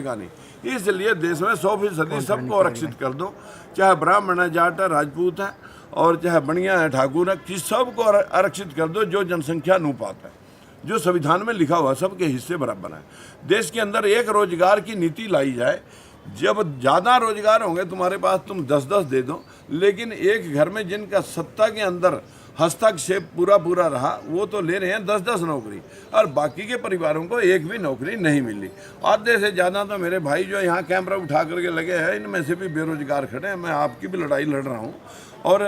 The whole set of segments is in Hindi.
नहीं, इसलिए देश में 100% सबको आरक्षित कर दो, चाहे ब्राह्मण है, जाट है, राजपूत है और चाहे बनिया है, ठाकुर है, कि सबको आरक्षित कर दो। जो जनसंख्या अनुपात है जो संविधान में लिखा हुआ सबके हिस्से बराबर है। देश के अंदर एक रोजगार की नीति लाई जाए। जब ज़्यादा रोजगार होंगे तुम्हारे पास, तुम 10-10 दे दो, लेकिन एक घर में जिनका सत्ता के अंदर हस्तक्षेप पूरा रहा वो तो ले रहे हैं 10-10 नौकरी, और बाकी के परिवारों को एक भी नौकरी नहीं मिली। आधे से ज़्यादा तो मेरे भाई जो यहाँ कैमरा उठा करके लगे हैं, इनमें से भी बेरोजगार खड़े हैं। मैं आपकी भी लड़ाई लड़ रहा हूँ। और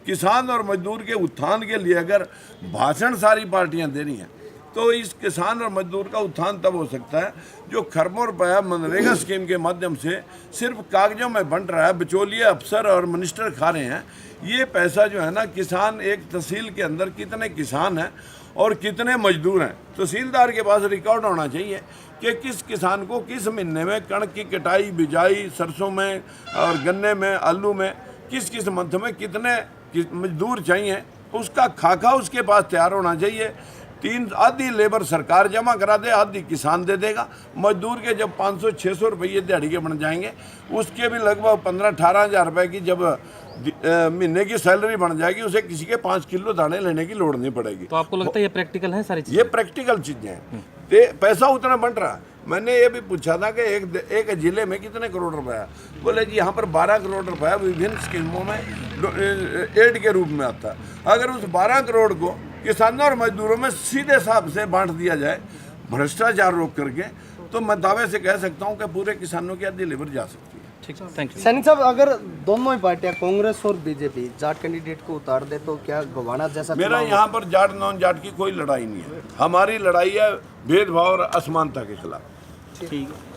किसान और मजदूर के उत्थान के लिए अगर भाषण सारी पार्टियाँ दे रही हैं, तो इस किसान और मजदूर का उत्थान तब हो सकता है जो खरबों रुपया मनरेगा स्कीम के माध्यम से सिर्फ कागजों में बंट रहा है, बिचौलिए अफसर और मिनिस्टर खा रहे हैं। ये पैसा जो है ना, किसान, एक तहसील के अंदर कितने किसान हैं और कितने मजदूर हैं, तहसीलदार के पास रिकॉर्ड होना चाहिए कि किस किसान को किस महीने में कणक की कटाई, बिजाई, सरसों में और गन्ने में, आलू में किस किस मंथ में कितने मजदूर चाहिए, उसका खाका उसके पास तैयार होना चाहिए। आधी लेबर सरकार जमा करा दे, आधी किसान दे देगा। मजदूर के जब 500-600 रुपये दिहाड़ी के बन जाएंगे, उसके भी लगभग 15-18 हज़ार रुपये की जब महीने की सैलरी बन जाएगी, उसे किसी के 5 किलो दाने लेने की लोड़ नहीं पड़ेगी। तो आपको लगता है ये प्रैक्टिकल है सारी चीजें? ये प्रैक्टिकल चीज़ें हैं। पैसा उतना बन रहा है। मैंने ये भी पूछा था कि एक जिले में कितने करोड़ रुपए है, बोले जी यहाँ पर 12 करोड़ रुपया विभिन्न स्कीमों में एड के रूप में आता है। अगर उस 12 करोड़ को किसानों और मजदूरों में सीधे हिसाब से बांट दिया जाए, भ्रष्टाचार रोक करके, तो मैं दावे से कह सकता हूँ कि पूरे किसानों की आधी लेबर जा सकती है। ठीक, थैंक यू। सैनिक साहब, अगर दोनों ही पार्टियां कांग्रेस और बीजेपी जाट कैंडिडेट को उतार दे तो क्या गवाना जैसा? मेरा यहाँ पर जाट नॉन जाट की कोई लड़ाई नहीं है। हमारी लड़ाई है भेदभाव और असमानता के खिलाफ। ठीक है।